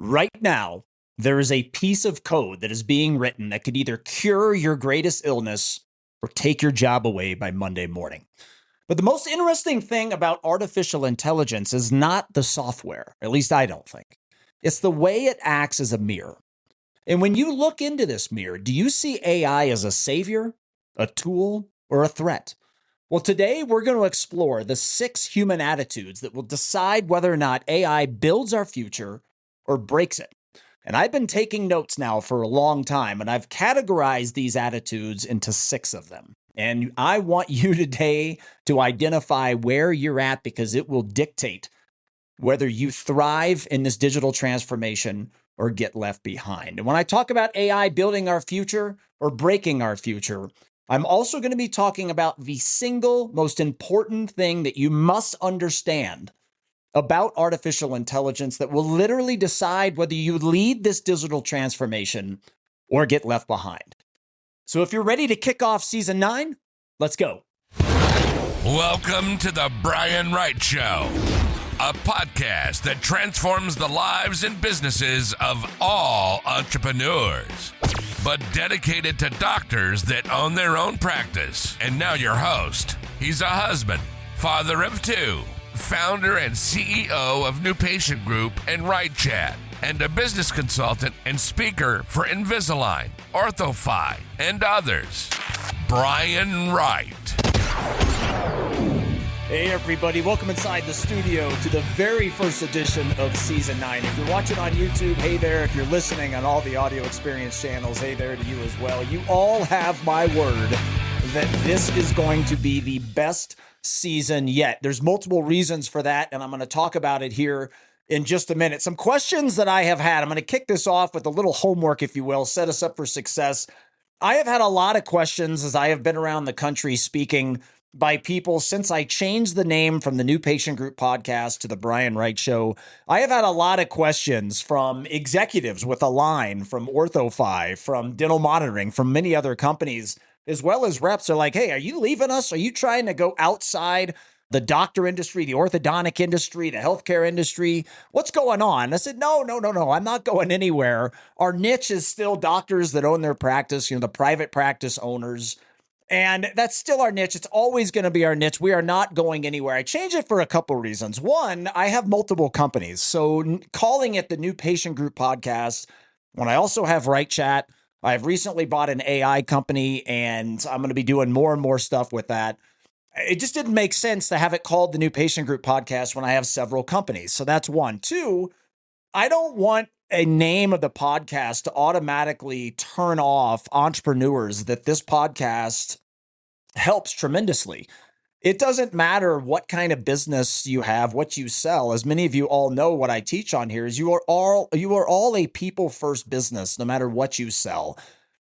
Right now, there is a piece of code that is being written that could either cure your greatest illness or take your job away by Monday morning. But the most interesting thing about artificial intelligence is not the software, at least I don't think. It's the way it acts as a mirror. And when you look into this mirror, do you see AI as a savior, a tool, or a threat? Well, today we're going to explore the 6 human attitudes that will decide whether or not AI builds our future or breaks it. And I've been taking notes now for a long time, and I've categorized these attitudes into 6 of them. And I want you today to identify where you're at because it will dictate whether you thrive in this digital transformation or get left behind. And when I talk about AI building our future or breaking our future, I'm also going to be talking about the single most important thing that you must understand about artificial intelligence that will literally decide whether you lead this digital transformation or get left behind. So if you're ready to kick off season 9, let's go. Welcome to the Brian Wright Show, a podcast that transforms the lives and businesses of all entrepreneurs, but dedicated to doctors that own their own practice. And now your host. He's a husband, father of 2, founder and CEO of New Patient Group and WrightChat, and a business consultant and speaker for Invisalign, OrthoFi, and others. Brian Wright. Hey everybody, welcome inside the studio to the very first edition of Season 9. If you're watching on YouTube, hey there. If you're listening on all the audio experience channels, hey there to you as well. You all have my word that this is going to be the best season yet. There's multiple reasons for that, and I'm going to talk about it here in just a minute. Some questions that I have had. I'm going to kick this off with a little homework, if you will, set us up for success. I have had a lot of questions as I have been around the country speaking by people since I changed the name from the New Patient Group podcast to the Brian Wright Show. I have had a lot of questions from executives with Align, from OrthoFi, from Dental Monitoring, from many other companies, as well as reps are like, hey, are you leaving us? Are you trying to go outside the doctor industry, the orthodontic industry, the healthcare industry? What's going on? I said, no. I'm not going anywhere. Our niche is still doctors that own their practice, the private practice owners. And that's still our niche. It's always going to be our niche. We are not going anywhere. I changed it for a couple of reasons. One, I have multiple companies. So calling it the New Patient Group podcast, when I also have WrightChat, I've recently bought an AI company and I'm going to be doing more and more stuff with that. It just didn't make sense to have it called the New Patient Group podcast when I have several companies. So that's one. Two, I don't want a name of the podcast to automatically turn off entrepreneurs that this podcast helps tremendously. It doesn't matter what kind of business you have, what you sell. As many of you all know, what I teach on here is you are all a people first business, no matter what you sell.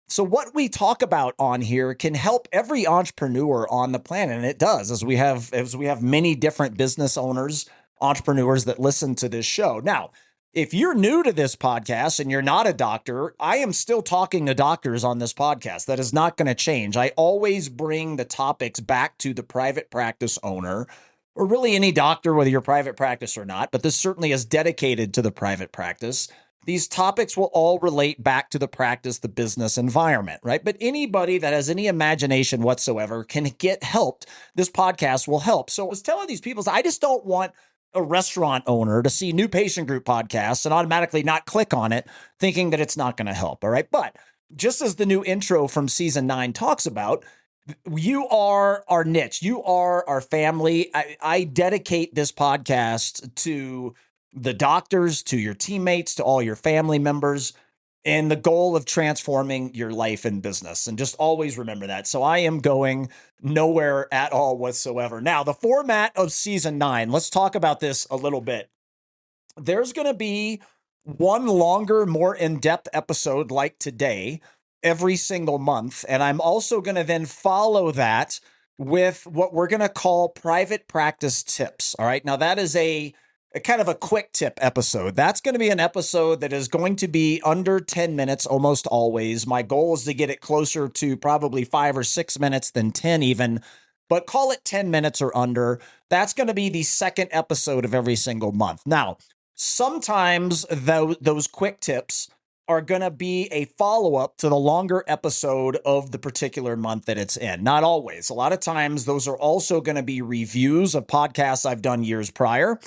So what we talk about on here can help every entrepreneur on the planet, and it does, as we have many different business owners, entrepreneurs that listen to this show. Now, if you're new to this podcast and you're not a doctor, I am still talking to doctors on this podcast. That is not going to change. I always bring the topics back to the private practice owner, or really any doctor, whether you're private practice or not, but this certainly is dedicated to the private practice. These topics will all relate back to the practice, the business environment, right? But anybody that has any imagination whatsoever can get helped. This podcast will help. So I was telling these people, I just don't want a restaurant owner to see New Patient Group podcasts and automatically not click on it, thinking that it's not going to help. All right. But just as the new intro from season 9 talks about, you are our niche. You are our family. I dedicate this podcast to the doctors, to your teammates, to all your family members, and the goal of transforming your life and business. And just always remember that. So I am going nowhere at all whatsoever. Now, the format of season 9, let's talk about this a little bit. There's going to be one longer, more in-depth episode like today every single month. And I'm also going to then follow that with what we're going to call private practice tips. All right. Now, that is a kind of a quick tip episode. That's going to be an episode that is going to be under 10 minutes almost always. My goal is to get it closer to probably 5 or 6 minutes than 10 even, but call it 10 minutes or under. That's going to be the second episode of every single month. Now, Sometimes those quick tips are going to be a follow-up to the longer episode of the particular month that it's in. Not always. A lot of times those are also going to be reviews of podcasts I've done years prior,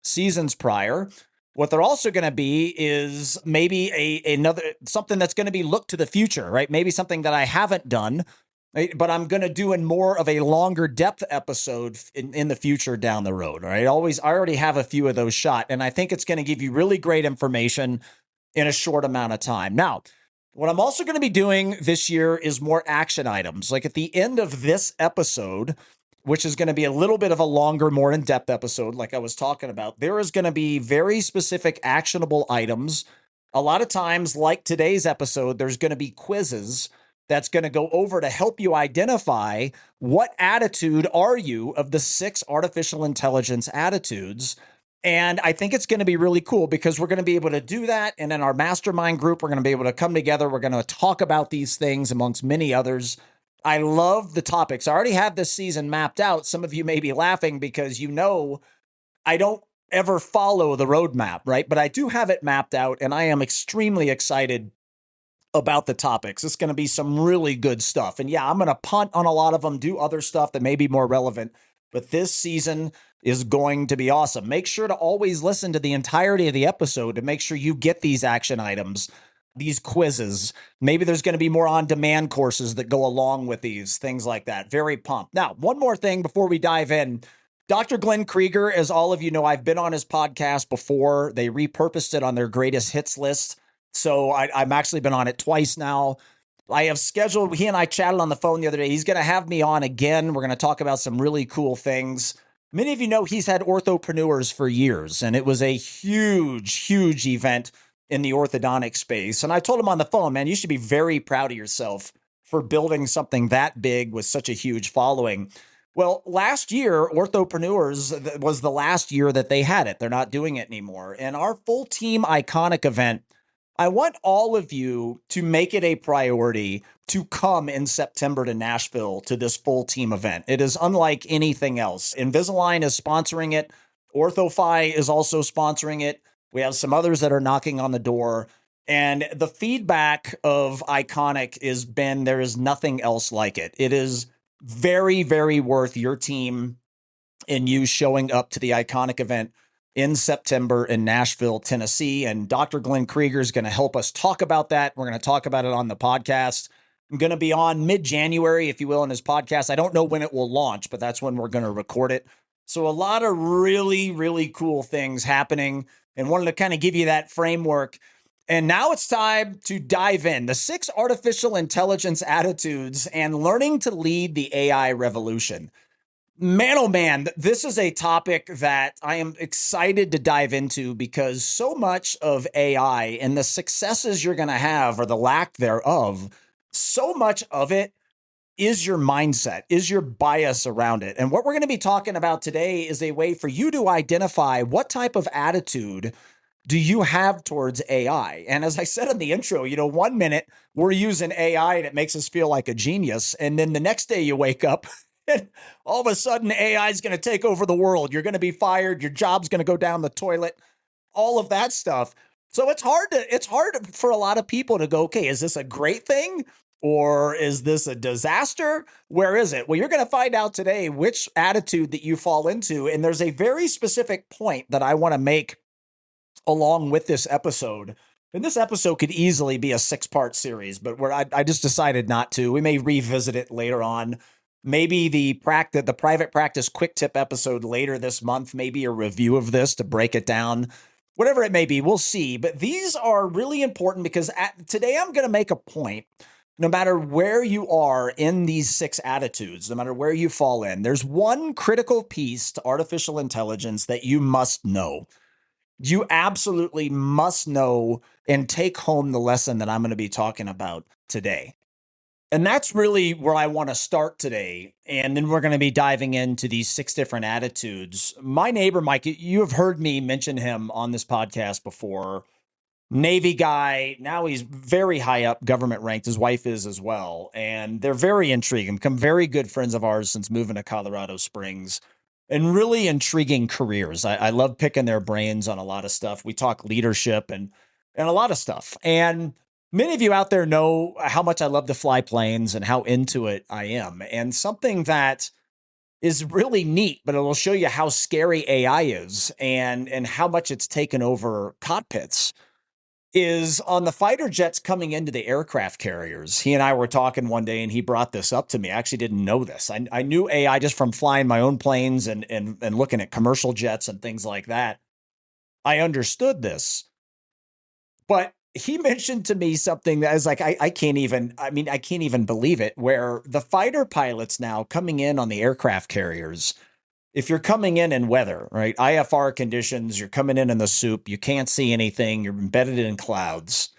seasons prior. What they're also going to be is maybe another something that's going to be look to the future, right? Maybe something that I haven't done, right? But I'm going to do in more of a longer depth episode in the future down the road. Right? I already have a few of those shot, and I think it's going to give you really great information in a short amount of time. Now, what I'm also going to be doing this year is more action items. Like at the end of this episode, which is going to be a little bit of a longer, more in-depth episode, like I was talking about, there is going to be very specific actionable items. A lot of times, like today's episode, there's going to be quizzes that's going to go over to help you identify what attitude are you of the 6 artificial intelligence attitudes. And I think it's going to be really cool because we're going to be able to do that. And in our mastermind group, we're going to be able to come together. We're going to talk about these things amongst many others. I love the topics. I already have this season mapped out. Some of you may be laughing because I don't ever follow the roadmap, right? But I do have it mapped out, and I am extremely excited about the topics. It's going to be some really good stuff. And yeah, I'm going to punt on a lot of them, do other stuff that may be more relevant. But this season is going to be awesome. Make sure to always listen to the entirety of the episode to make sure you get these action items, these quizzes. Maybe there's going to be more on-demand courses that go along with these, things like that. Very pumped. Now, one more thing before we dive in. Dr. Glenn Krieger, as all of you know, I've been on his podcast before. They repurposed it on their greatest hits list. So I've actually been on it twice now. I have scheduled, he and I chatted on the phone the other day. He's going to have me on again. We're going to talk about some really cool things. Many of you know he's had orthopreneurs for years, and it was a huge, huge event in the orthodontic space. And I told him on the phone, man, you should be very proud of yourself for building something that big with such a huge following. Well, last year, Orthopreneurs was the last year that they had it. They're not doing it anymore. And our full team iconic event, I want all of you to make it a priority to come in September to Nashville to this full team event. It is unlike anything else. Invisalign is sponsoring it. OrthoFi is also sponsoring it. We have some others that are knocking on the door. And the feedback of Iconic has been, there is nothing else like it. It is very, very worth your team and you showing up to the Iconic event in September in Nashville, Tennessee. And Dr. Glenn Krieger is going to help us talk about that. We're going to talk about it on the podcast. I'm going to be on mid-January, if you will, in his podcast. I don't know when it will launch, but that's when we're going to record it. So a lot of really, really cool things happening, and wanted to kind of give you that framework. And now it's time to dive in. The 6 artificial intelligence attitudes and learning to lead the AI revolution. Man, oh man, this is a topic that I am excited to dive into because so much of AI and the successes you're going to have or the lack thereof, so much of it is your mindset, is your bias around it. And what we're going to be talking about today is a way for you to identify what type of attitude do you have towards AI. And as I said in the intro, 1 minute we're using AI and it makes us feel like a genius. And then the next day you wake up and all of a sudden AI is going to take over the world. You're going to be fired. Your job's going to go down the toilet, all of that stuff. So it's hard for a lot of people to go, okay, is this a great thing or is this a disaster? Where is it? Well, you're going to find out today which attitude that you fall into. And there's a very specific point that I want to make along with this episode. And this episode could easily be a 6-part series, but I just decided not to. We may revisit it later on. Maybe the private practice quick tip episode later this month, maybe a review of this to break it down, whatever it may be, we'll see. But these are really important because today I'm going to make a point. No matter where you are in these 6 attitudes, no matter where you fall in, there's one critical piece to artificial intelligence that you must know. You absolutely must know and take home the lesson that I'm going to be talking about today. And that's really where I want to start today. And then we're going to be diving into these 6 different attitudes. My neighbor, Mike, you have heard me mention him on this podcast before. Navy guy. Now he's very high up government ranked. His wife is as well. And they're very intriguing, become very good friends of ours since moving to Colorado Springs. and really intriguing careers. I love picking their brains on a lot of stuff. We talk leadership and a lot of stuff. And many of you out there know how much I love to fly planes and how into it I am. And something that is really neat, but it will show you how scary AI is and how much it's taken over cockpits, is on the fighter jets coming into the aircraft carriers. He and I were talking one day and he brought this up to me. I actually didn't know this. I knew AI just from flying my own planes and looking at commercial jets and things like that. I understood this, but he mentioned to me something that is like, I can't even believe it, where the fighter pilots now coming in on the aircraft carriers, if you're coming in weather, right? IFR conditions, you're coming in the soup, you can't see anything, you're embedded in clouds.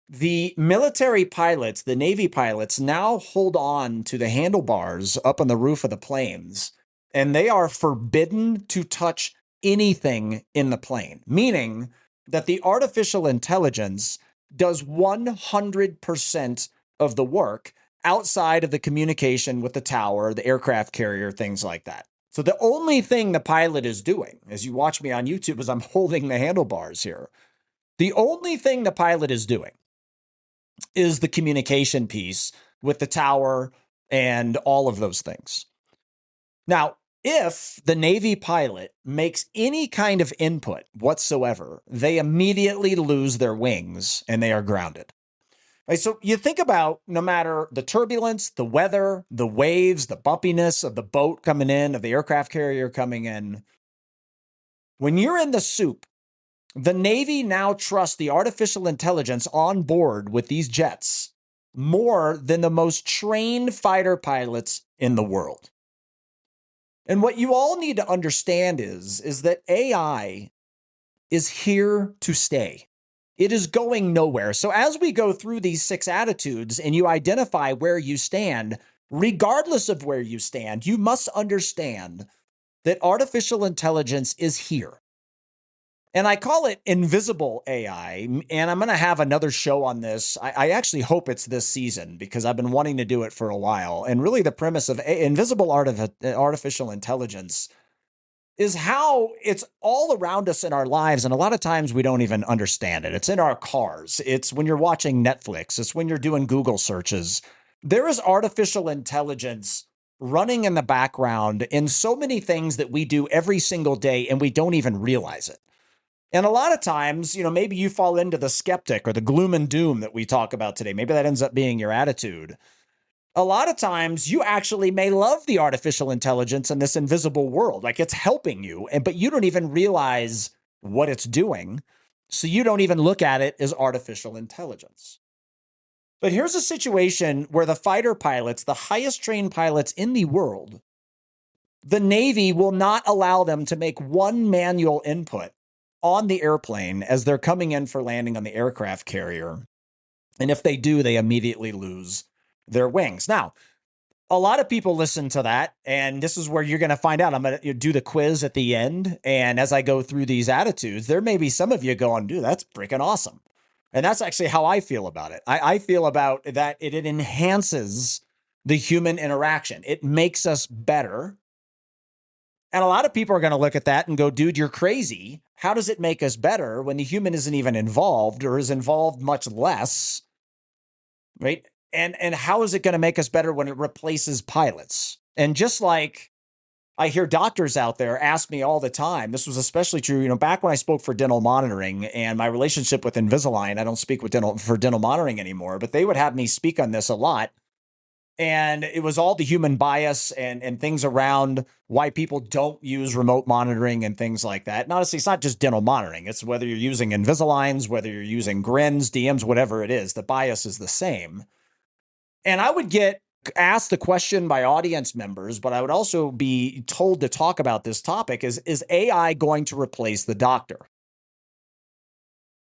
The military pilots, the Navy pilots, now hold on to the handlebars up on the roof of the planes, and they are forbidden to touch anything in the plane, meaning that the artificial intelligence does 100% of the work outside of the communication with the tower, the aircraft carrier, things like that. So the only thing the pilot is doing, as you watch me on YouTube, is I'm holding the handlebars here. The only thing the pilot is doing is the communication piece with the tower and all of those things. Now, if the Navy pilot makes any kind of input whatsoever, they immediately lose their wings and they are grounded. Right, so you think about, no matter the turbulence, the weather, the waves, the bumpiness of the boat coming in, of the aircraft carrier coming in, when you're in the soup, the Navy now trusts the artificial intelligence on board with these jets more than the most trained fighter pilots in the world. And what you all need to understand is that AI is here to stay. It is going nowhere. So as we go through these 6 attitudes and you identify where you stand, regardless of where you stand, you must understand that artificial intelligence is here. And I call it invisible AI. And I'm going to have another show on this. I actually hope it's this season because I've been wanting to do it for a while. And really the premise of invisible artificial intelligence is how it's all around us in our lives. And a lot of times we don't even understand it. It's in our cars. It's when you're watching Netflix. It's when you're doing Google searches. There is artificial intelligence running in the background in so many things that we do every single day, and we don't even realize it. And a lot of times, maybe you fall into the skeptic or the gloom and doom that we talk about today. Maybe that ends up being your attitude. A lot of times you actually may love the artificial intelligence in this invisible world, like it's helping you, but you don't even realize what it's doing. So you don't even look at it as artificial intelligence. But here's a situation where the fighter pilots, the highest trained pilots in the world, the Navy will not allow them to make one manual input on the airplane as they're coming in for landing on the aircraft carrier. And if they do, they immediately lose their wings. Now, a lot of people listen to that, and this is where you're going to find out. I'm going to do the quiz at the end, and as I go through these attitudes, there may be some of you going, dude, that's freaking awesome. And that's actually how I feel about it. I feel about that it enhances the human interaction. It makes us better. And a lot of people are going to look at that and go, dude, you're crazy. How does it make us better when the human isn't even involved or is involved much less, right? And how is it going to make us better when it replaces pilots? And just like I hear doctors out there ask me all the time, this was especially true, back when I spoke for dental monitoring and my relationship with Invisalign. I don't speak for dental monitoring anymore, but they would have me speak on this a lot. And it was all the human bias and things around why people don't use remote monitoring and things like that. And honestly, it's not just dental monitoring. It's whether you're using Invisaligns, whether you're using Grins, DMs, whatever it is, the bias is the same. And I would get asked the question by audience members, but I would also be told to talk about this topic is AI going to replace the doctor?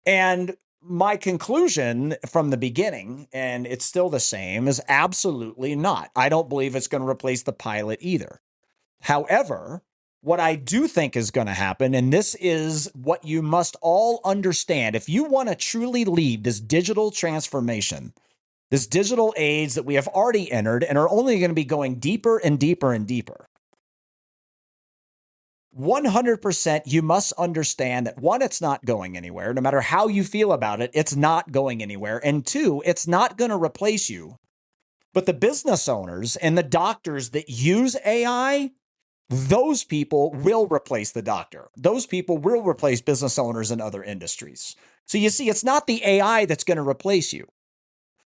And my conclusion from the beginning, and it's still the same, is absolutely not. I don't believe it's going to replace the pilot either. However, what I do think is going to happen, and this is what you must all understand, if you want to truly lead this digital transformation, this digital age that we have already entered and are only going to be going deeper and deeper and deeper, 100% you must understand that one, it's not going anywhere. No matter how you feel about it, it's not going anywhere. And two, it's not going to replace you. But the business owners and the doctors that use AI, those people will replace the doctor. Those people will replace business owners in other industries. So you see, it's not the AI that's going to replace you.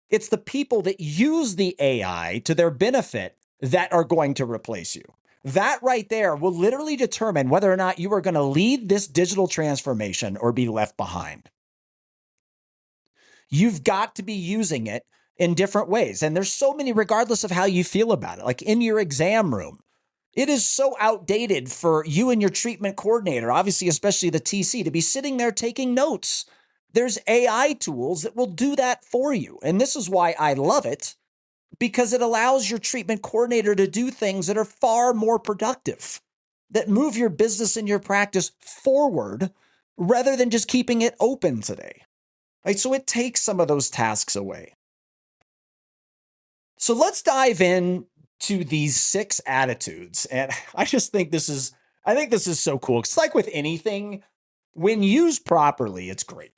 It's the people that use the AI to their benefit that are going to replace you. That right there will literally determine whether or not you are going to lead this digital transformation or be left behind. You've got to be using it in different ways. And there's so many, regardless of how you feel about it, like in your exam room. It is so outdated for you and your treatment coordinator, obviously, especially the TC, to be sitting there taking notes. There's AI tools that will do that for you. And this is why I love it, because it allows your treatment coordinator to do things that are far more productive, that move your business and your practice forward rather than just keeping it open today. Right? So it takes some of those tasks away. So let's dive in to these 6 attitudes. And I just think this is so cool. It's like with anything, when used properly, it's great.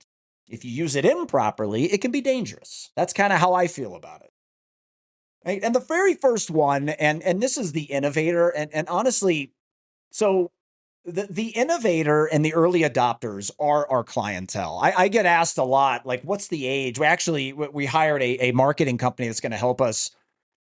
If you use it improperly, it can be dangerous. That's kind of how I feel about it. Right? And the very first one, and this is the innovator, and honestly, so the innovator and the early adopters are our clientele. I get asked a lot, like, what's the age? We hired a marketing company that's going to help us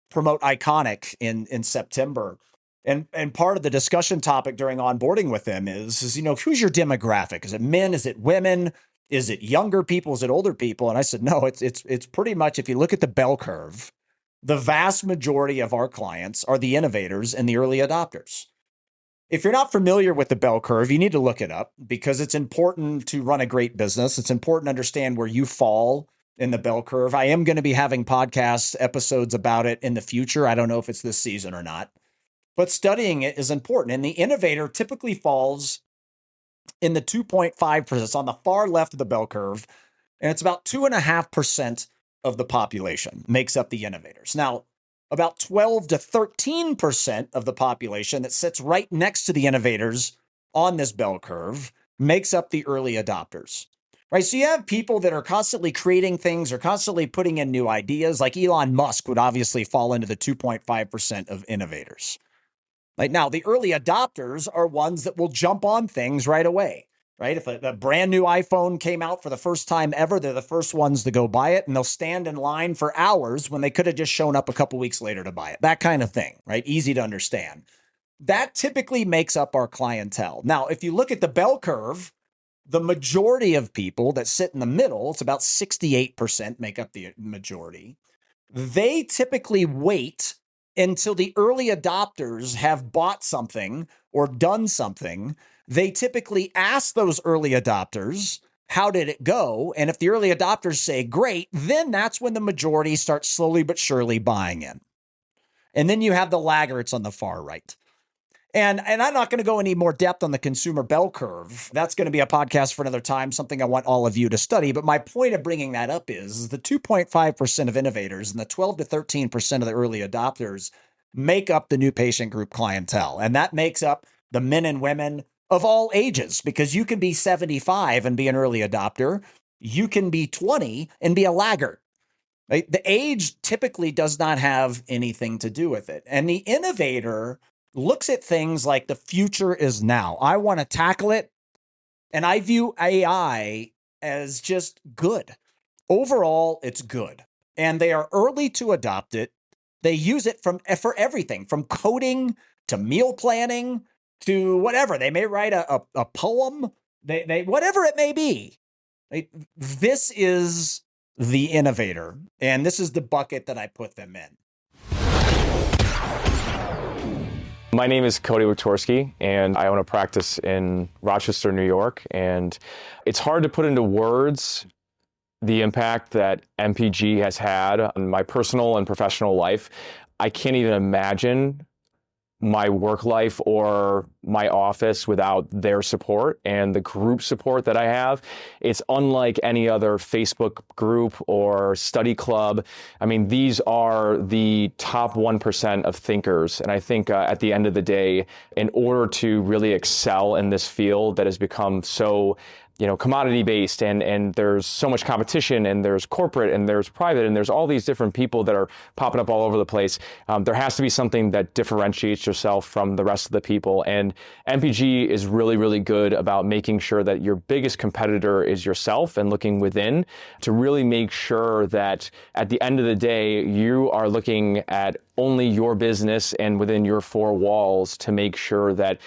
promote Iconic in September. And part of the discussion topic during onboarding with them is, who's your demographic? Is it men? Is it women? Is it younger people? Is it older people? And I said, no, it's pretty much, if you look at the bell curve, the vast majority of our clients are the innovators and the early adopters. If you're not familiar with the bell curve, you need to look it up, because it's important to run a great business. It's important to understand where you fall in the bell curve. I am going to be having podcast episodes about it in the future. I don't know if it's this season or not, but studying it is important. And the innovator typically falls in the 2.5%. It's on the far left of the bell curve, and it's about 2.5% of the population makes up the innovators. Now, about 12 to 13% of the population that sits right next to the innovators on this bell curve makes up the early adopters. Right? So you have people that are constantly creating things or constantly putting in new ideas, like Elon Musk would obviously fall into the 2.5% of innovators. Right? Now, the early adopters are ones that will jump on things right away. Right? If a brand new iPhone came out for the first time ever, they're the first ones to go buy it, and they'll stand in line for hours when they could have just shown up a couple weeks later to buy it. That kind of thing, right? Easy to understand. That typically makes up our clientele. Now, if you look at the bell curve, the majority of people that sit in the middle, it's about 68% make up the majority. They typically wait until the early adopters have bought something or done something. They typically ask those early adopters, how did it go? And if the early adopters say great, then that's when the majority starts slowly but surely buying in. And then you have the laggards on the far right. And I'm not going to go any more depth on the consumer bell curve. That's going to be a podcast for another time, something I want all of you to study. But my point of bringing that up is the 2.5% of innovators and the 12 to 13% of the early adopters make up the new patient group clientele. And that makes up the men and women of all ages, because you can be 75 and be an early adopter. You can be 20 and be a laggard. Right? The age typically does not have anything to do with it. And the innovator looks at things like the future is now. I want to tackle it. And I view AI as just good. Overall, it's good. And they are early to adopt it. They use it for everything, from coding to meal planning to whatever. They may write a poem, they whatever it may be. This is the innovator, and this is the bucket that I put them in. My name is Cody Wiktorski, and I own a practice in Rochester, New York. And it's hard to put into words the impact that MPG has had on my personal and professional life. I can't even imagine my work life or my office without their support and the group support that I have. It's unlike any other Facebook group or study club. I mean, these are the top 1% of thinkers. And I think at the end of the day, in order to really excel in this field that has become so commodity based and there's so much competition and there's corporate and there's private and there's all these different people that are popping up all over the place. There has to be something that differentiates yourself from the rest of the people. And MPG is really, really good about making sure that your biggest competitor is yourself and looking within to really make sure that at the end of the day, you are looking at only your business and within your four walls to make sure that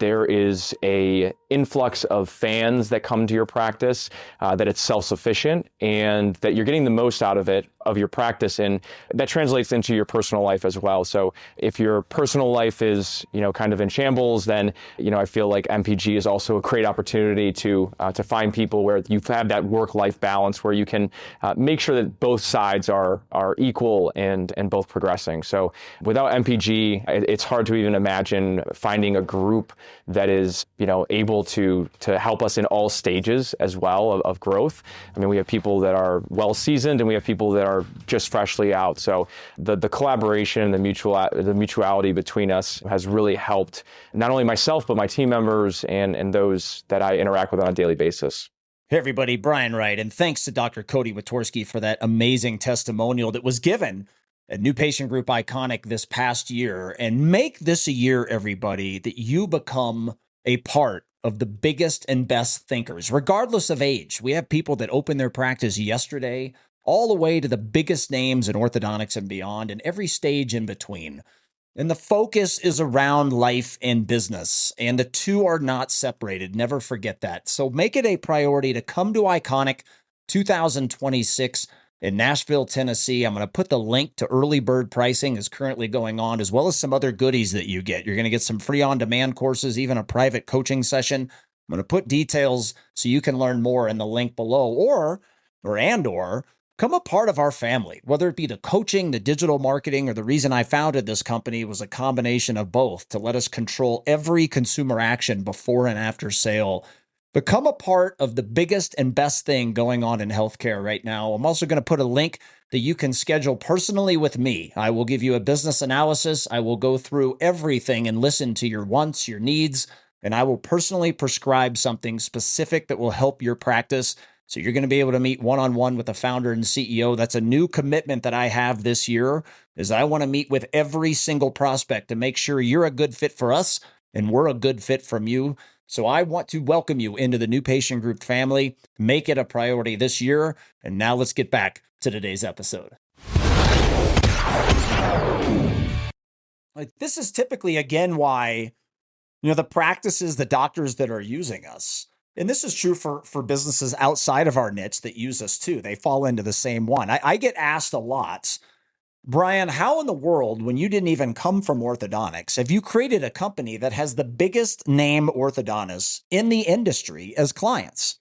there is a influx of fans that come to your practice, that it's self-sufficient, and that you're getting the most out of it, of your practice, and that translates into your personal life as well. So if your personal life is, kind of in shambles, then, I feel like MPG is also a great opportunity to find people where you have that work-life balance where you can make sure that both sides are equal and both progressing. So without MPG, it's hard to even imagine finding a group that is, able to help us in all stages as well of growth. I mean, we have people that are well seasoned and we have people that are just freshly out. So the collaboration and the mutuality between us has really helped not only myself, but my team members and those that I interact with on a daily basis. Hey everybody, Brian Wright, and thanks to Dr. Cody Witorsky for that amazing testimonial that was given at New Patient Group Iconic this past year. And make this a year, everybody, that you become a part of the biggest and best thinkers, regardless of age. We have people that opened their practice yesterday, all the way to the biggest names in orthodontics and beyond, and every stage in between. And the focus is around life and business, and the two are not separated. Never forget that. So make it a priority to come to Iconic 2026 in Nashville, Tennessee. I'm going to put the link to early bird pricing is currently going on, as well as some other goodies that you get. You're going to get some free on-demand courses, even a private coaching session. I'm going to put details so you can learn more in the link below, or come a part of our family, whether it be the coaching, the digital marketing, or the reason I founded this company was a combination of both to let us control every consumer action before and after sale. Become a part of the biggest and best thing going on in healthcare right now. I'm also going to put a link that you can schedule personally with me. I will give you a business analysis. I will go through everything and listen to your wants, your needs, and I will personally prescribe something specific that will help your practice. So you're going to be able to meet one-on-one with the founder and CEO. That's a new commitment that I have this year, is I want to meet with every single prospect to make sure you're a good fit for us and we're a good fit from you. So I want to welcome you into the New Patient Group family. Make it a priority this year. And now let's get back to today's episode. This is typically, again, why, the practices, the doctors that are using us, and this is true for businesses outside of our niche that use us too. They fall into the same one. I get asked a lot, Brian, how in the world, when you didn't even come from orthodontics, have you created a company that has the biggest name orthodontists in the industry as clients?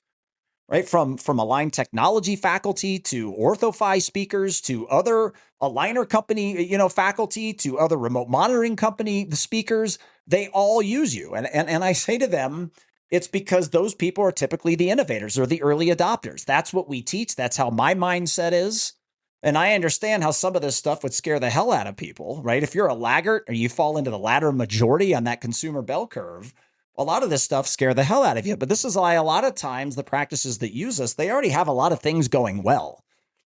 Right? From Align Technology faculty to OrthoFi speakers to other aligner company, faculty to other remote monitoring company speakers, they all use you. And I say to them, it's because those people are typically the innovators or the early adopters. That's what we teach. That's how my mindset is. And I understand how some of this stuff would scare the hell out of people, right? If you're a laggard or you fall into the latter majority on that consumer bell curve, a lot of this stuff scare the hell out of you. But this is why a lot of times the practices that use us, they already have a lot of things going well.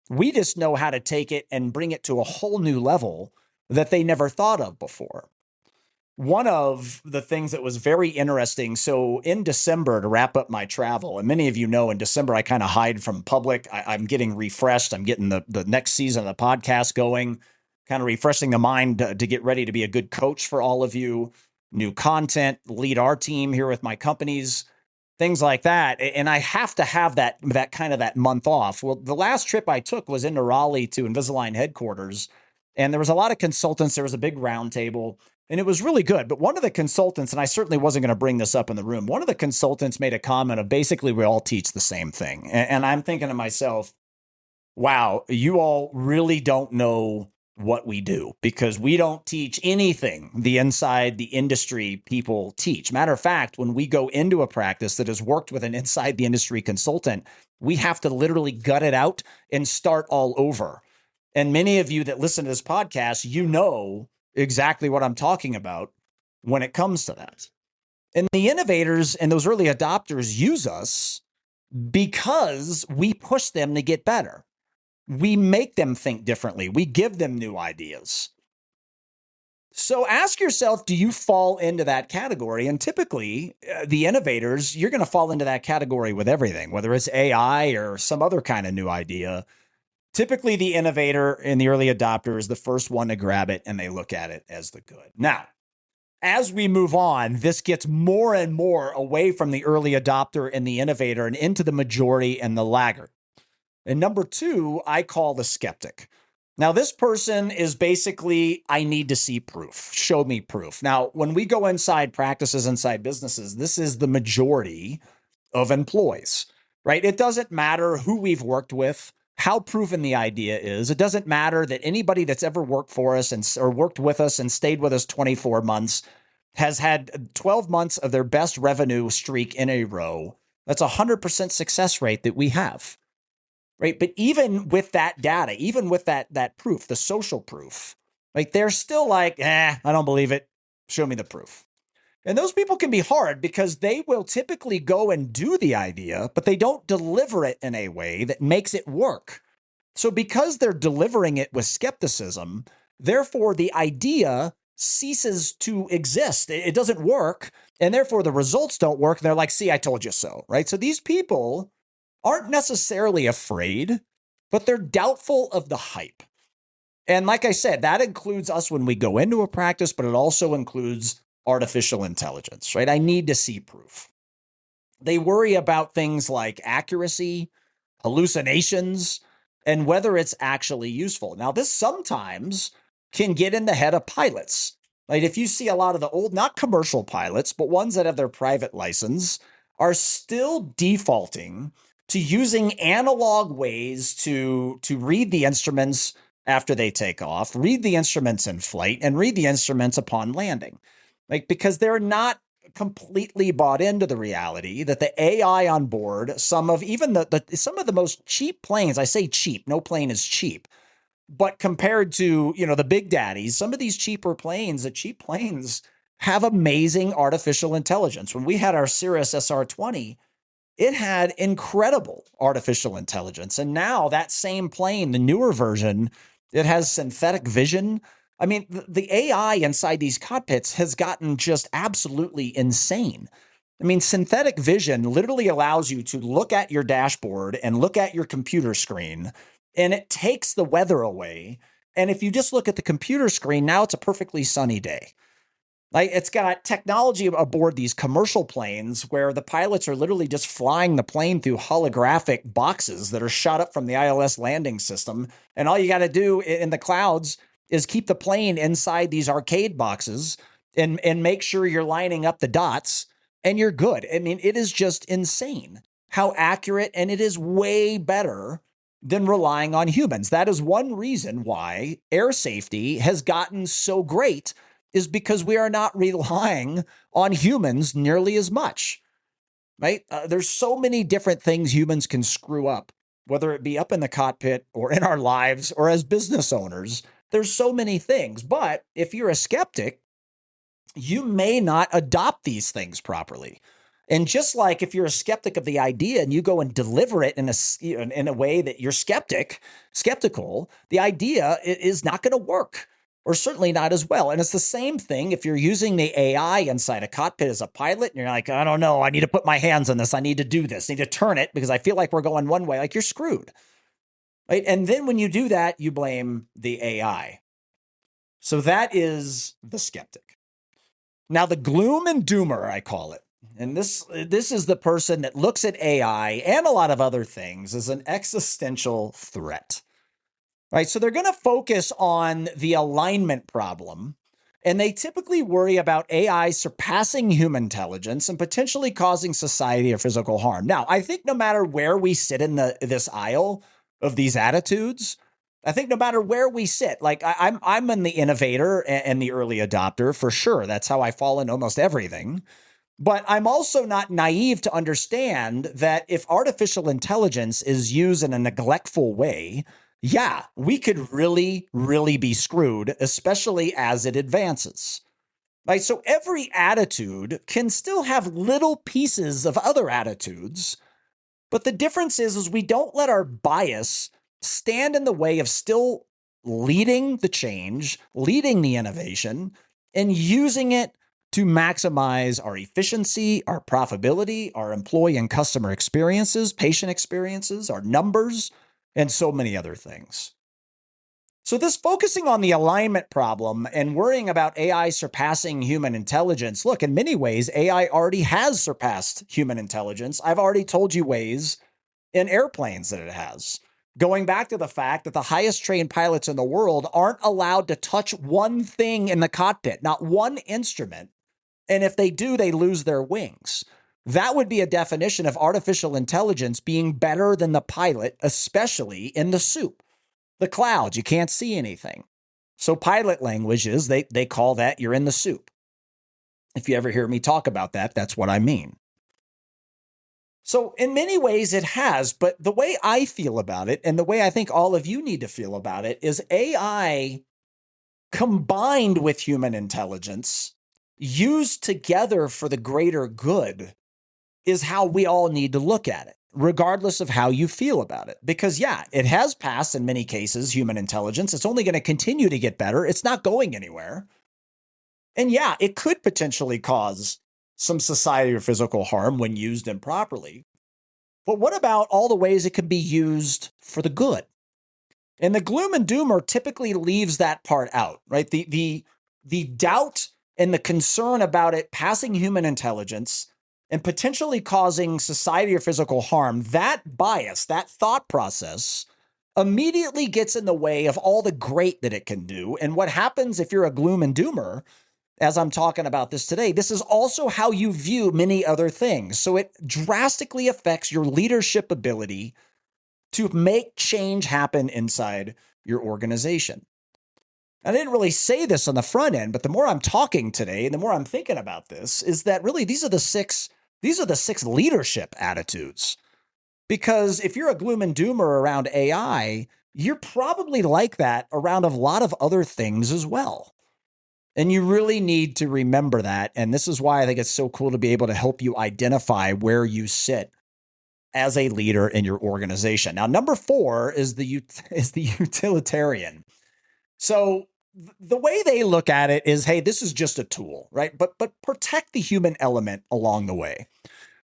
We just know how to take it and bring it to a whole new level that they never thought of before. One of the things that was very interesting, so in December, to wrap up my travel, and many of you know in December, I kind of hide from public. I'm getting refreshed. I'm getting the next season of the podcast going, kind of refreshing the mind to get ready to be a good coach for all of you, new content, lead our team here with my companies, things like that. And I have to have that kind of that month off. Well, the last trip I took was into Raleigh to Invisalign headquarters, and there was a lot of consultants. There was a big round table. And it was really good. But one of the consultants, and I certainly wasn't going to bring this up in the room, one of the consultants made a comment of basically we all teach the same thing. And I'm thinking to myself, wow, you all really don't know what we do, because we don't teach anything the inside the industry people teach. Matter of fact, when we go into a practice that has worked with an inside the industry consultant, we have to literally gut it out and start all over. And many of you that listen to this podcast, you know exactly what I'm talking about when it comes to that. And the innovators and those early adopters use us because we push them to get better. We make them think differently. We give them new ideas. So ask yourself, do you fall into that category? And typically, the innovators, you're going to fall into that category with everything, whether it's AI or some other kind of new idea. Typically, the innovator and the early adopter is the first one to grab it, and they look at it as the good. Now, as we move on, this gets more and more away from the early adopter and the innovator and into the majority and the laggard. And number two, I call the skeptic. Now, this person is basically, I need to see proof. Show me proof. Now, when we go inside practices, inside businesses, this is the majority of employees, right? It doesn't matter who we've worked with, how proven the idea is. It doesn't matter that anybody that's ever worked for us or worked with us and stayed with us 24 months has had 12 months of their best revenue streak in a row. That's a 100% success rate that we have. Right. But even with that data, even with that proof, the social proof, like they're still like, I don't believe it. Show me the proof. And those people can be hard because they will typically go and do the idea, but they don't deliver it in a way that makes it work. So because they're delivering it with skepticism, therefore the idea ceases to exist. It doesn't work. And therefore the results don't work. And they're like, see, I told you so. Right. So these people aren't necessarily afraid, but they're doubtful of the hype. And like I said, that includes us when we go into a practice, but it also includes artificial intelligence, right? I need to see proof. They worry about things like accuracy, hallucinations, and whether it's actually useful. Now, this sometimes can get in the head of pilots. Like if you see a lot of the old, not commercial pilots, but ones that have their private license are still defaulting to using analog ways to read the instruments after they take off, read the instruments in flight, and read the instruments upon landing. Like, because they're not completely bought into the reality that the AI on board, some of the most cheap planes, I say cheap, no plane is cheap, but compared to, the big daddies, some of these cheaper planes, the cheap planes have amazing artificial intelligence. When we had our Cirrus SR-20, it had incredible artificial intelligence. And now that same plane, the newer version, it has synthetic vision. I mean, the AI inside these cockpits has gotten just absolutely insane. I mean, synthetic vision literally allows you to look at your dashboard and look at your computer screen, and it takes the weather away. And if you just look at the computer screen, now it's a perfectly sunny day. Like it's got technology aboard these commercial planes where the pilots are literally just flying the plane through holographic boxes that are shot up from the ILS landing system. And all you got to do in the clouds is keep the plane inside these arcade boxes and make sure you're lining up the dots and you're good. I mean, it is just insane how accurate, and it is way better than relying on humans. That is one reason why air safety has gotten so great, is because we are not relying on humans nearly as much, right? There's so many different things humans can screw up, whether it be up in the cockpit or in our lives or as business owners. There's so many things. But if you're a skeptic, you may not adopt these things properly. And just like if you're a skeptic of the idea and you go and deliver it in a way that you're skeptical, the idea is not going to work, or certainly not as well. And it's the same thing if you're using the AI inside a cockpit as a pilot and you're like, I don't know, I need to put my hands on this. I need to do this. I need to turn it because I feel like we're going one way. Like, you're screwed, right? And then when you do that, you blame the AI. So that is the skeptic. Now, the gloom and doomer, I call it. And this is the person that looks at AI and a lot of other things as an existential threat. Right, so they're going to focus on the alignment problem, and they typically worry about AI surpassing human intelligence and potentially causing society or physical harm. Now, I think no matter where we sit in this aisle of these attitudes, I think no matter where we sit, like I'm in the innovator and the early adopter for sure. That's how I fall in almost everything. But I'm also not naive to understand that if artificial intelligence is used in a neglectful way, yeah, we could really, really be screwed, especially as it advances. Right? So every attitude can still have little pieces of other attitudes. But the difference is we don't let our bias stand in the way of still leading the change, leading the innovation, and using it to maximize our efficiency, our profitability, our employee and customer experiences, patient experiences, our numbers, and so many other things. So this focusing on the alignment problem and worrying about AI surpassing human intelligence, look, in many ways, AI already has surpassed human intelligence. I've already told you ways in airplanes that it has. Going back to the fact that the highest trained pilots in the world aren't allowed to touch one thing in the cockpit, not one instrument. And if they do, they lose their wings. That would be a definition of artificial intelligence being better than the pilot, especially in the soup. The clouds, you can't see anything. So pilot language is they call that you're in the soup. If you ever hear me talk about that, that's what I mean. So in many ways it has, but the way I feel about it and the way I think all of you need to feel about it is AI combined with human intelligence, used together for the greater good, is how we all need to look at it, regardless of how you feel about it. Because yeah, it has passed in many cases, human intelligence. It's only going to continue to get better. It's not going anywhere. And yeah, it could potentially cause some society or physical harm when used improperly. But what about all the ways it can be used for the good? And the gloom and doomer typically leaves that part out, right? The doubt and the concern about it passing human intelligence and potentially causing society or physical harm, that bias, that thought process immediately gets in the way of all the great that it can do. And what happens if you're a gloom and doomer, as I'm talking about this today, this is also how you view many other things. So it drastically affects your leadership ability to make change happen inside your organization. I didn't really say this on the front end, but the more I'm talking today and the more I'm thinking about this is that really these are the six leadership attitudes. Because if you're a gloom and doomer around AI, you're probably like that around a lot of other things as well. And you really need to remember that. And this is why I think it's so cool to be able to help you identify where you sit as a leader in your organization. Now, number 4 is the utilitarian. So the way they look at it is, hey, this is just a tool, right? But protect the human element along the way.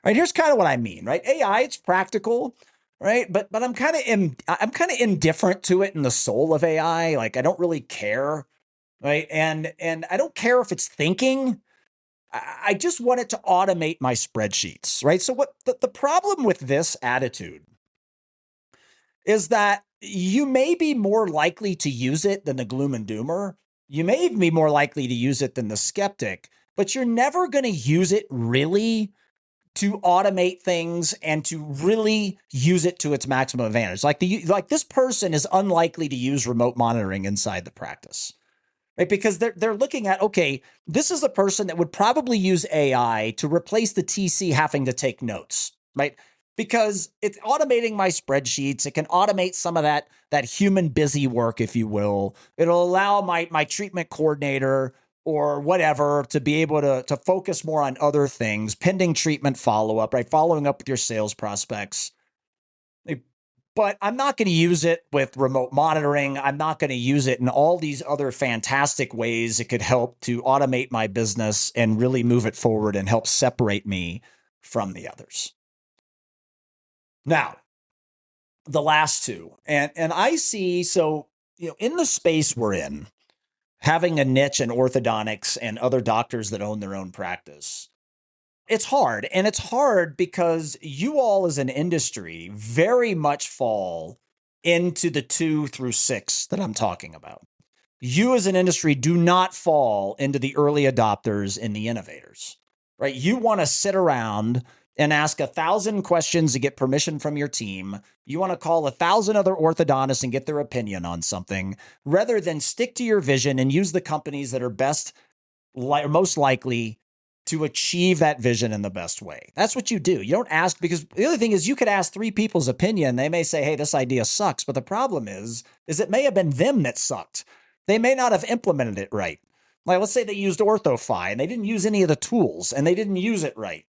Right? Here's kind of what I mean, right? AI, it's practical, right? But I'm kind of indifferent to it in the soul of AI. Like I don't really care, right? And I don't care if it's thinking. I just want it to automate my spreadsheets, right? So what the problem with this attitude is that you may be more likely to use it than the gloom and doomer. You may be more likely to use it than the skeptic, but you're never going to use it really to automate things and to really use it to its maximum advantage. Like this person is unlikely to use remote monitoring inside the practice. Right? Because they're looking at, okay, this is a person that would probably use AI to replace the TC having to take notes, right? Because it's automating my spreadsheets. It can automate some of that human busy work, if you will. It'll allow my treatment coordinator or whatever to be able to focus more on other things, pending treatment follow-up, right? Following up with your sales prospects. But I'm not going to use it with remote monitoring. I'm not going to use it in all these other fantastic ways it could help to automate my business and really move it forward and help separate me from the others. Now, the last two, and I see, so, in the space we're in, having a niche in orthodontics and other doctors that own their own practice, it's hard. And it's hard because you all as an industry very much fall into the 2 through 6 that I'm talking about. You as an industry do not fall into the early adopters and the innovators, right? You want to sit around and ask 1,000 questions to get permission from your team. You want to call 1,000 other orthodontists and get their opinion on something rather than stick to your vision and use the companies that are most likely to achieve that vision in the best way. That's what you do. You don't ask, because the other thing is you could ask 3 people's opinion. They may say, hey, this idea sucks. But the problem is it may have been them that sucked. They may not have implemented it right. Like, let's say they used OrthoFi and they didn't use any of the tools and they didn't use it right?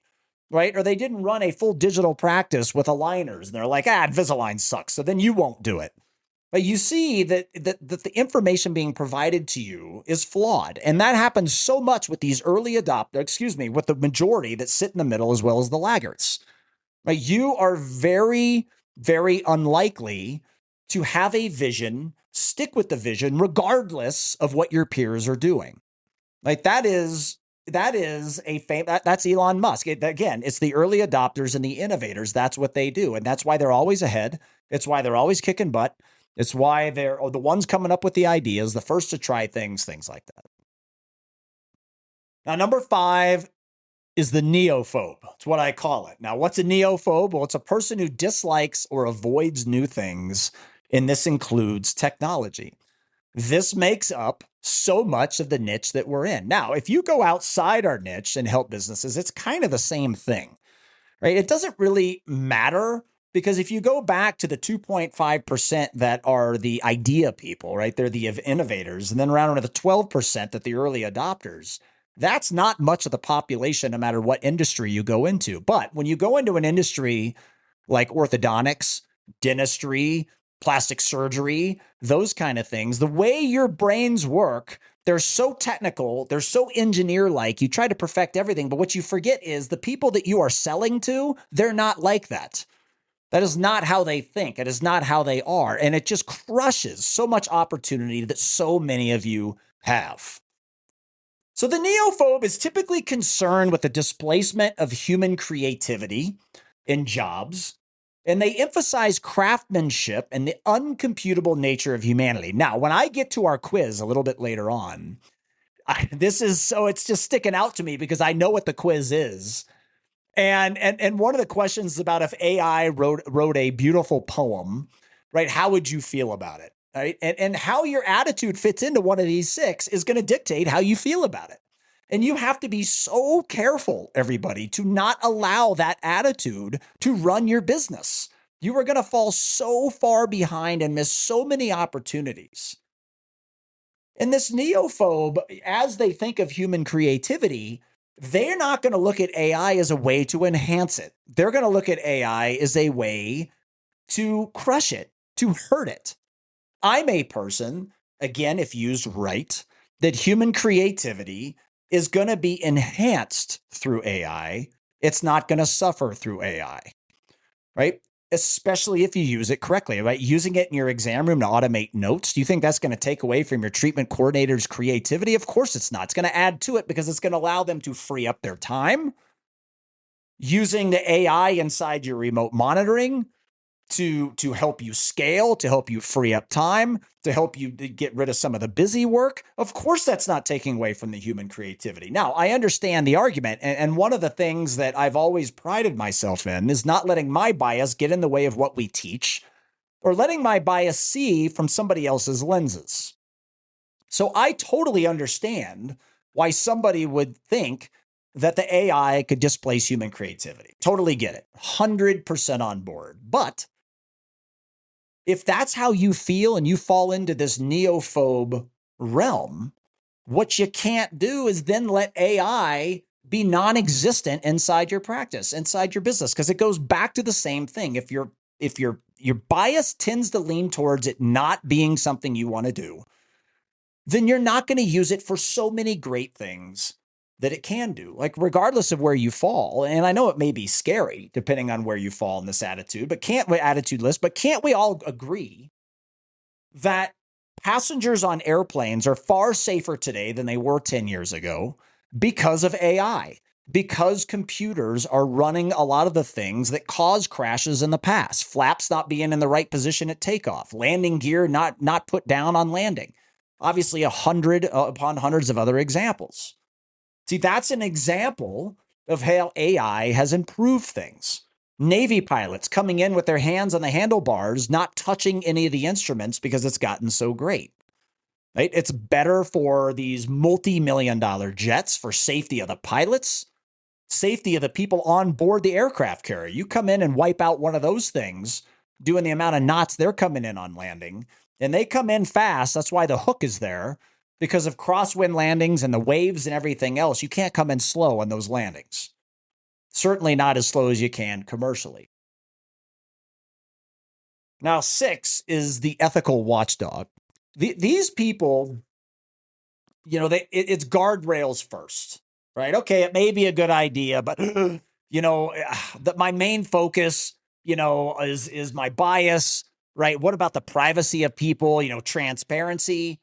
Or they didn't run a full digital practice with aligners. And they're like, Invisalign sucks. So then you won't do it. But you see that the information being provided to you is flawed. And that happens so much with these early adopters, with the majority that sit in the middle as well as the laggards. Right? You are very, very unlikely to have a vision, stick with the vision, regardless of what your peers are doing. Like that's Elon Musk. Again, it's the early adopters and the innovators. That's what they do. And that's why they're always ahead. It's why they're always kicking butt. It's why they're the ones coming up with the ideas, the first to try things like that. Now, number 5 is the neophobe. It's what I call it. Now, what's a neophobe? Well, it's a person who dislikes or avoids new things, and this includes technology. This makes up so much of the niche that we're in. Now, if you go outside our niche and help businesses, it's kind of the same thing, right? It doesn't really matter, because if you go back to the 2.5% that are the idea people, right? They're the innovators, and then around the 12% that the early adopters, that's not much of the population, no matter what industry you go into. But when you go into an industry like orthodontics, dentistry, plastic surgery, those kind of things, the way your brains work, they're so technical, they're so engineer-like, you try to perfect everything. But what you forget is the people that you are selling to, they're not like that. That is not how they think. It is not how they are. And it just crushes so much opportunity that so many of you have. So the neophobe is typically concerned with the displacement of human creativity in jobs, and they emphasize craftsmanship and the uncomputable nature of humanity. Now, when I get to our quiz a little bit later on, it's just sticking out to me because I know what the quiz is. And one of the questions is about if AI wrote a beautiful poem, right? How would you feel about it? Right? And how your attitude fits into one of these 6 is going to dictate how you feel about it. And you have to be so careful, everybody, to not allow that attitude to run your business. You are going to fall so far behind and miss so many opportunities. And this neophobe, as they think of human creativity, they're not going to look at AI as a way to enhance it. They're going to look at AI as a way to crush it, to hurt it. I'm a person, again, if used right, that human creativity is going to be enhanced through AI. It's not going to suffer through AI, right? Especially if you use it correctly, right? Using it in your exam room to automate notes. Do you think that's going to take away from your treatment coordinator's creativity? Of course it's not. It's going to add to it because it's going to allow them to free up their time. Using the AI inside your remote monitoring to help you scale, to help you free up time, to help you get rid of some of the busy work. Of course, that's not taking away from the human creativity. Now, I understand the argument. And one of the things that I've always prided myself in is not letting my bias get in the way of what we teach or letting my bias see from somebody else's lenses. So I totally understand why somebody would think that the AI could displace human creativity. Totally get it. 100% on board. But if that's how you feel and you fall into this neophobe realm, what you can't do is then let AI be non-existent inside your practice, inside your business, because it goes back to the same thing. If your bias tends to lean towards it not being something you want to do, then you're not going to use it for so many great things that it can do, like regardless of where you fall. And I know it may be scary depending on where you fall in this attitude list, but can't we all agree that passengers on airplanes are far safer today than they were 10 years ago because of AI, because computers are running a lot of the things that caused crashes in the past, flaps not being in the right position at takeoff, landing gear not put down on landing, obviously 100 upon hundreds of other examples. See, that's an example of how AI has improved things. Navy pilots coming in with their hands on the handlebars, not touching any of the instruments because it's gotten so great. Right? It's better for these multi-million-dollar jets, for safety of the pilots, safety of the people on board the aircraft carrier. You come in and wipe out one of those things, doing the amount of knots they're coming in on landing, and they come in fast. That's why the hook is there, because of crosswind landings and the waves and everything else. You can't come in slow on those landings. Certainly not as slow as you can commercially. Now, 6 is the ethical watchdog. These people, it's guardrails first, right? Okay, it may be a good idea, but my main focus, is my bias, right? What about the privacy of people? Transparency.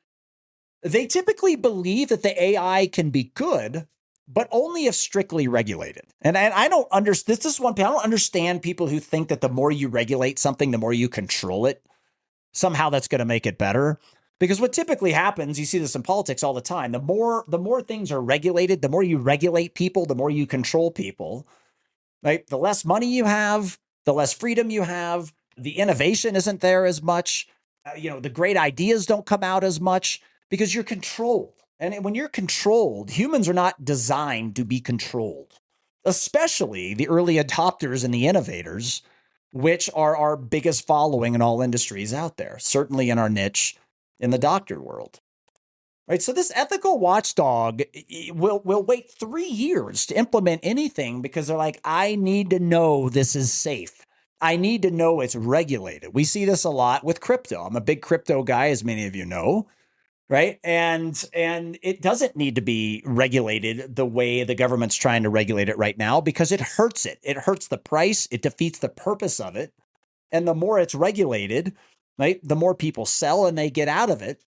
They typically believe that the AI can be good, but only if strictly regulated. And I don't understand. This is one thing I don't understand: people who think that the more you regulate something, the more you control it. Somehow that's going to make it better. Because what typically happens, you see this in politics all the time, the more things are regulated, the more you regulate people, the more you control people, right? The less money you have, the less freedom you have, the innovation isn't there as much, the great ideas don't come out as much because you're controlled. And when you're controlled, humans are not designed to be controlled, especially the early adopters and the innovators, which are our biggest following in all industries out there, certainly in our niche in the doctor world. Right. So this ethical watchdog will wait 3 years to implement anything because they're like, I need to know this is safe. I need to know it's regulated. We see this a lot with crypto. I'm a big crypto guy, as many of you know. Right. And it doesn't need to be regulated the way the government's trying to regulate it right now because it hurts it. It hurts the price. It defeats the purpose of it. And the more it's regulated, right, the more people sell and they get out of it.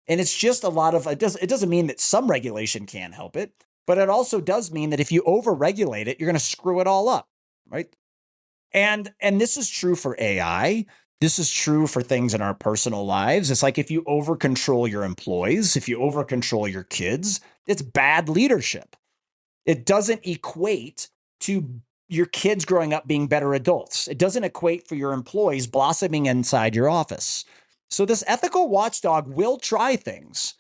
And it's just a lot of, it doesn't mean that some regulation can't help it, but it also does mean that if you over-regulate it, you're going to screw it all up, right? And this is true for AI. This is true for things in our personal lives. It's like if you over-control your employees, if you over-control your kids, it's bad leadership. It doesn't equate to your kids growing up being better adults. It doesn't equate for your employees blossoming inside your office. So this ethical watchdog will try things,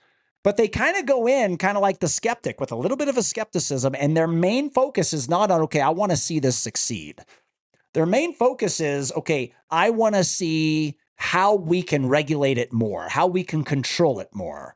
but they kind of go in kind of like the skeptic with a little bit of a skepticism. And their main focus is not on, okay, I want to see this succeed. Their main focus is, okay, I want to see how we can regulate it more, how we can control it more.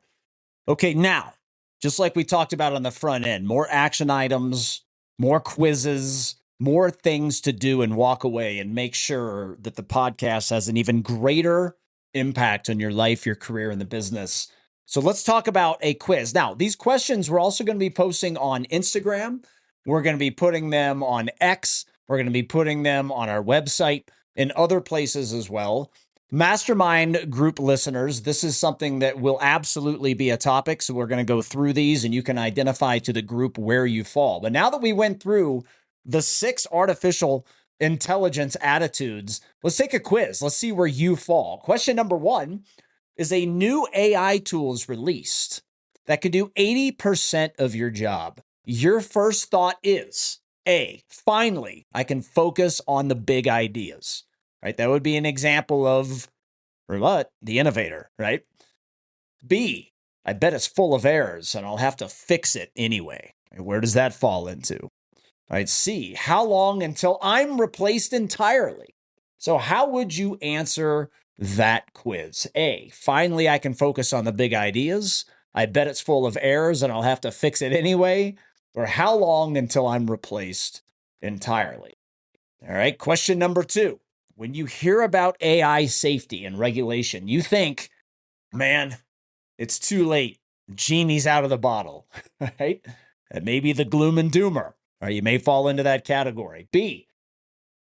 Okay, now, just like we talked about on the front end, more action items, more quizzes, more things to do and walk away and make sure that the podcast has an even greater impact on your life, your career, and the business. So let's talk about a quiz. Now, these questions we're also going to be posting on Instagram. We're going to be putting them on X. We're going to be putting them on our website and other places as well. Mastermind group listeners, this is something that will absolutely be a topic. So we're going to go through these and you can identify to the group where you fall. But now that we went through the 6 artificial intelligence attitudes, let's take a quiz. Let's see where you fall. Question number 1 is a new AI tool is released that can do 80% of your job. Your first thought is, A, finally, I can focus on the big ideas, right? That would be an example of, or what? The innovator, right? B, I bet it's full of errors and I'll have to fix it anyway. Where does that fall into? All right, C, how long until I'm replaced entirely? So how would you answer that quiz? A, finally, I can focus on the big ideas. I bet it's full of errors and I'll have to fix it anyway. Or how long until I'm replaced entirely? All right, question number 2. When you hear about AI safety and regulation, you think, man, it's too late. Genie's out of the bottle, right? And maybe the gloom and doomer. Or you may fall into that category. B,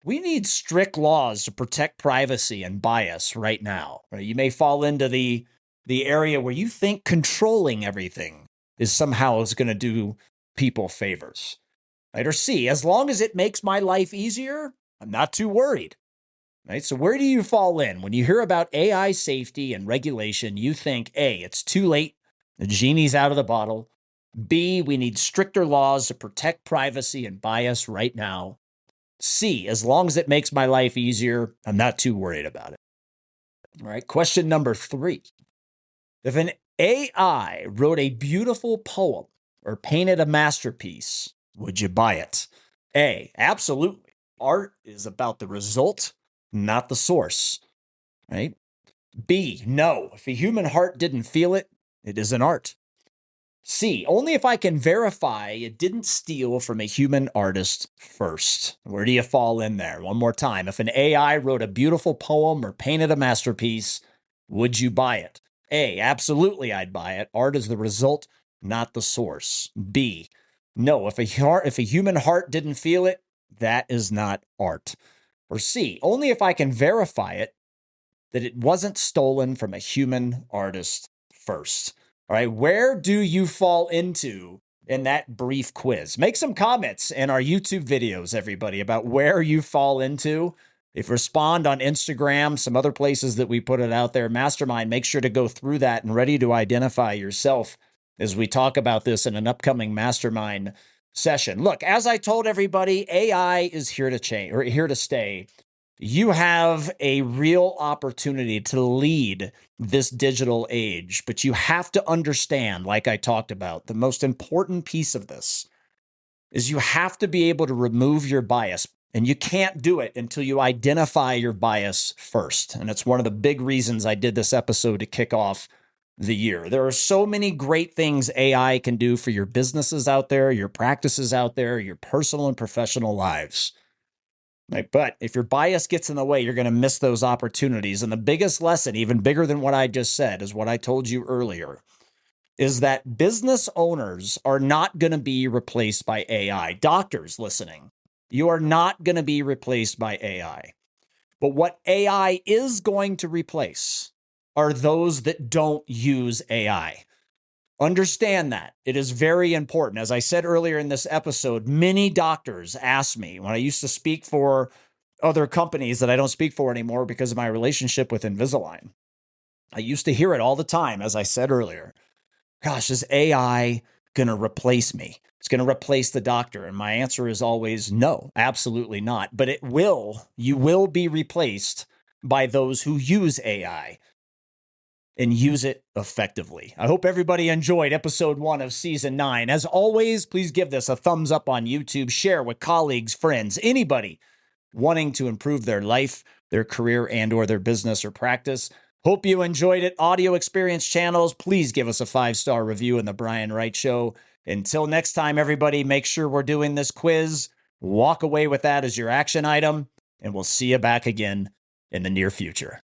we need strict laws to protect privacy and bias right now. Or you may fall into the area where you think controlling everything is somehow is going to do people favors. Right? Or C, as long as it makes my life easier, I'm not too worried. Right? So where do you fall in? When you hear about AI safety and regulation, you think, A, it's too late. The genie's out of the bottle. B, we need stricter laws to protect privacy and bias right now. C, as long as it makes my life easier, I'm not too worried about it. All right, question number 3. If an AI wrote a beautiful poem or painted a masterpiece, would you buy it? A, absolutely. Art is about the result, not the source, right? B, no. If a human heart didn't feel it, it isn't art. C, only if I can verify it didn't steal from a human artist first. Where do you fall in there? One more time. If an AI wrote a beautiful poem or painted a masterpiece, would you buy it? A, absolutely I'd buy it. Art is the result, not the source. B, no. If a human heart didn't feel it, that is not art. Or C, only if I can verify it that it wasn't stolen from a human artist first. All right, where do you fall into in that brief quiz? Make some comments in our YouTube videos, everybody, about where you fall into. If respond on Instagram, some other places that we put it out there, Mastermind, make sure to go through that and ready to identify yourself as we talk about this in an upcoming Mastermind session. Look, as I told everybody, AI is here to change or here to stay. You have a real opportunity to lead this digital age, but you have to understand, like I talked about, the most important piece of this is you have to be able to remove your bias, and you can't do it until you identify your bias first. And it's one of the big reasons I did this episode to kick off the year. There are so many great things AI can do for your businesses out there, your practices out there, your personal and professional lives. Right. But if your bias gets in the way, you're going to miss those opportunities. And the biggest lesson, even bigger than what I just said, is what I told you earlier, is that business owners are not going to be replaced by AI. Doctors listening, you are not going to be replaced by AI. But what AI is going to replace are those that don't use AI. Understand that. It is very important. As I said earlier in this episode, many doctors asked me when I used to speak for other companies that I don't speak for anymore because of my relationship with Invisalign. I used to hear it all the time, as I said earlier. Gosh, is AI going to replace me? It's going to replace the doctor. And my answer is always no, absolutely not. But it will. You will be replaced by those who use AI and use it effectively. I hope everybody enjoyed episode 1 of season 9. As always, please give this a thumbs up on YouTube, share with colleagues, friends, anybody wanting to improve their life, their career, and or their business or practice. Hope you enjoyed it. Audio Experience channels, please give us a 5-star review in the Brian Wright Show. Until next time, everybody, make sure we're doing this quiz. Walk away with that as your action item, and we'll see you back again in the near future.